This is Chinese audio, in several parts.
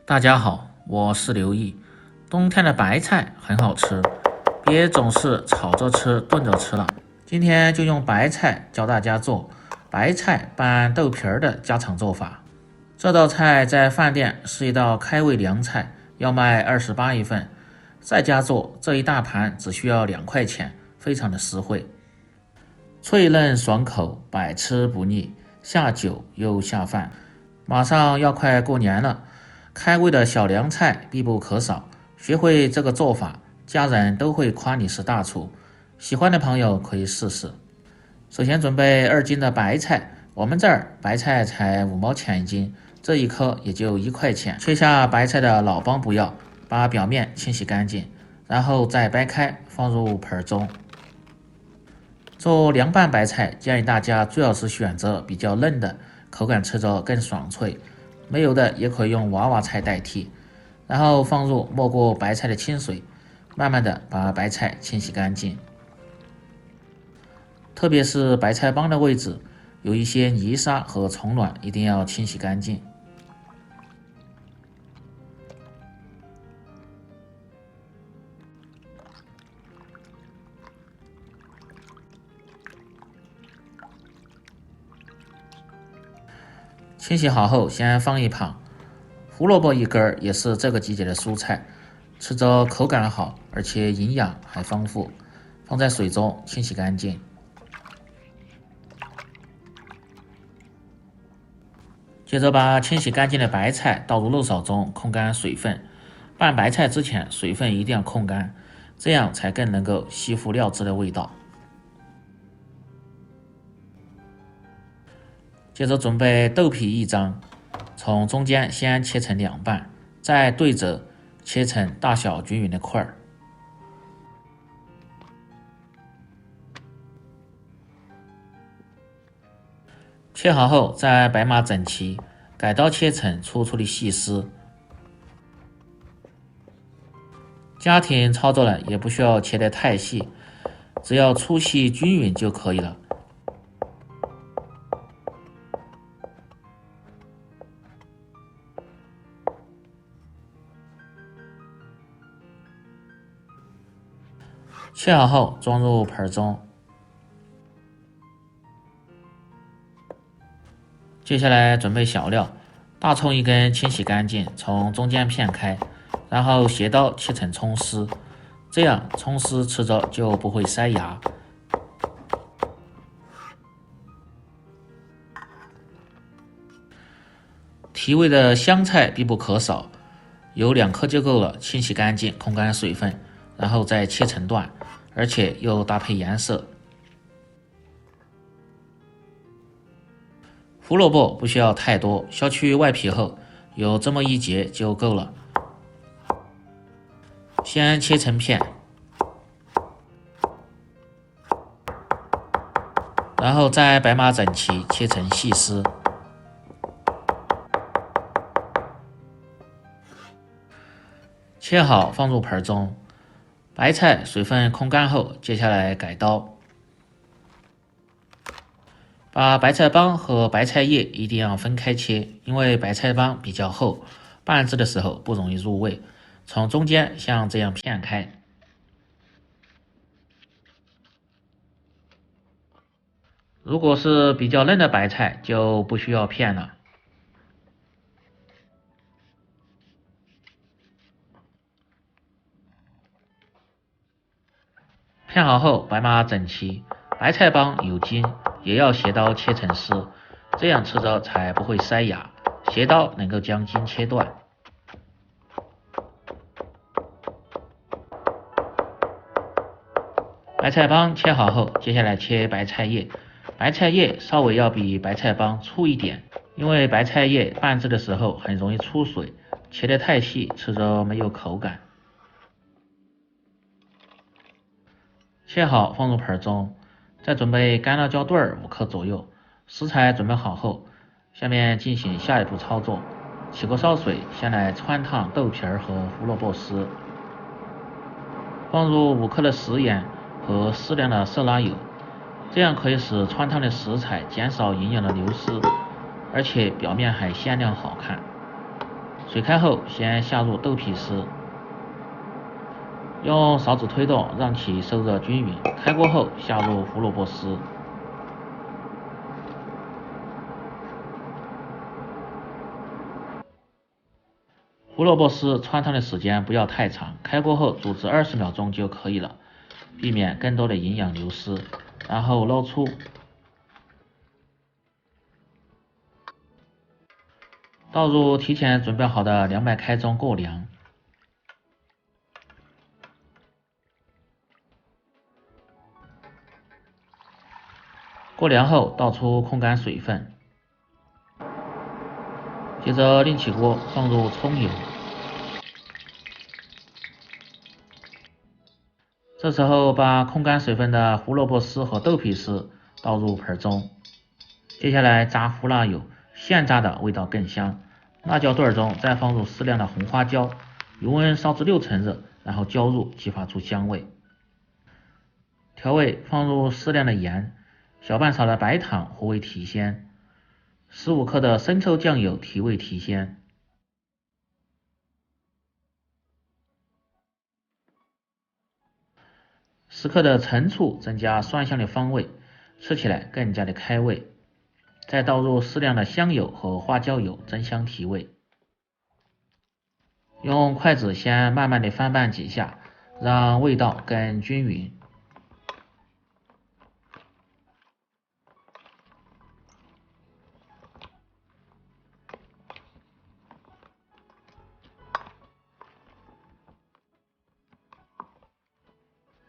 大家好，我是刘毅。冬天的白菜很好吃，别总是炒着吃、炖着吃了。今天就用白菜教大家做白菜拌豆皮儿的家常做法。这道菜在饭店是一道开胃凉菜，要卖28一份。在家做这一大盘只需要2块钱，非常的实惠。脆嫩爽口，百吃不腻，下酒又下饭。马上要快过年了，开胃的小凉菜必不可少。学会这个做法，家人都会夸你是大厨。喜欢的朋友可以试试。首先准备2斤的白菜，我们这儿白菜才5毛钱一斤，这一颗也就1块钱。切下白菜的老帮不要，把表面清洗干净，然后再掰开放入盆中。做凉拌白菜，建议大家最好是选择比较嫩的，口感吃着更爽脆。没有的也可以用娃娃菜代替。然后放入没过白菜的清水，慢慢的把白菜清洗干净。特别是白菜帮的位置，有一些泥沙和虫卵，一定要清洗干净。清洗好后先放一旁。胡萝卜一根也是这个季节的蔬菜，吃着口感好，而且营养还丰富。放在水中清洗干净。接着把清洗干净的白菜倒入漏勺中控干水分。拌白菜之前水分一定要控干，这样才更能够吸附料汁的味道。接着准备豆皮1张，从中间先切成2半，再对折切成大小均匀的块儿。切好后再摆码整齐，改刀切成粗粗的细丝。家庭操作人也不需要切得太细，只要粗细均匀就可以了。切好后装入盆中。接下来准备小料，大葱1根清洗干净，从中间片开，然后斜刀切成葱丝，这样葱丝吃着就不会塞牙。提味的香菜必不可少，有2颗就够了，清洗干净，控干水分，然后再切成段，而且又搭配颜色。胡萝卜不需要太多，削去外皮后，有这么1节就够了。先切成片，然后再摆码整齐，切成细丝。切好放入盆中。白菜水分控干后，接下来改刀。把白菜帮和白菜叶一定要分开切，因为白菜帮比较厚，拌制的时候不容易入味。从中间像这样片开。如果是比较嫩的白菜，就不需要片了。片好后摆码整齐，白菜帮有筋，也要斜刀切成丝，这样吃着才不会塞牙。斜刀能够将筋切断。白菜帮切好后，接下来切白菜叶。白菜叶稍微要比白菜帮粗一点，因为白菜叶拌制的时候很容易出水，切得太细，吃着没有口感。切好放入盆中，再准备干辣椒段5颗左右。食材准备好后，下面进行下一步操作。起锅烧水，先来汆烫豆皮和胡萝卜丝，放入5克的食盐和适量的色拉油，这样可以使汆烫的食材减少营养的流失，而且表面还鲜亮好看。水开后，先下入豆皮丝，用勺子推动，让其受热均匀。开锅后，下入胡萝卜丝。胡萝卜丝穿烫的时间不要太长，开锅后煮至20秒钟就可以了，避免更多的营养流失。然后捞出，倒入提前准备好的凉白开中过凉。过凉后倒出控干水分，接着另起锅放入葱油，这时候把控干水分的胡萝卜丝和豆皮丝倒入盆中。接下来炸胡辣油，现炸的味道更香。辣椒段中再放入适量的红花椒，油温烧至60%热，然后浇入，激发出香味。调味放入适量的盐，小半勺的白糖活味提鲜，15克的生抽酱油提味提鲜，10克的陈醋增加酸香的芳味，吃起来更加的开胃。再倒入适量的香油和花椒油，增香提味。用筷子先慢慢的翻拌几下，让味道更均匀。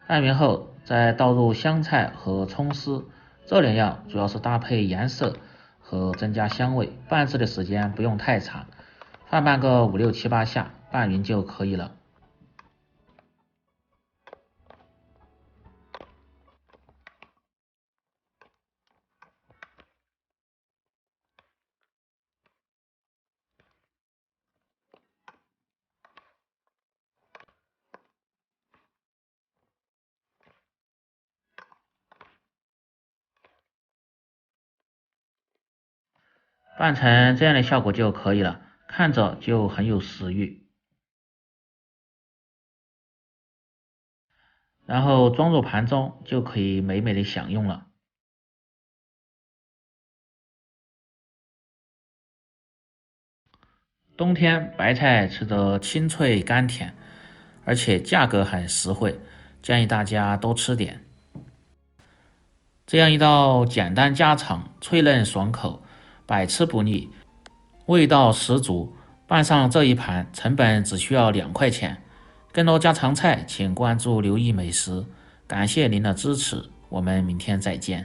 拌匀后，再倒入香菜和葱丝，这2样主要是搭配颜色和增加香味。拌制的时间不用太长，翻拌个5、6、7、8下，拌匀就可以了。拌成这样的效果就可以了，看着就很有食欲。然后装入盘中，就可以美美的享用了。冬天白菜吃得清脆甘甜，而且价格还实惠，建议大家多吃点。这样一道简单家常，脆嫩爽口，百吃不腻，味道十足。拌上这一盘，成本只需要2块钱。更多家常菜，请关注刘毅美食。感谢您的支持，我们明天再见。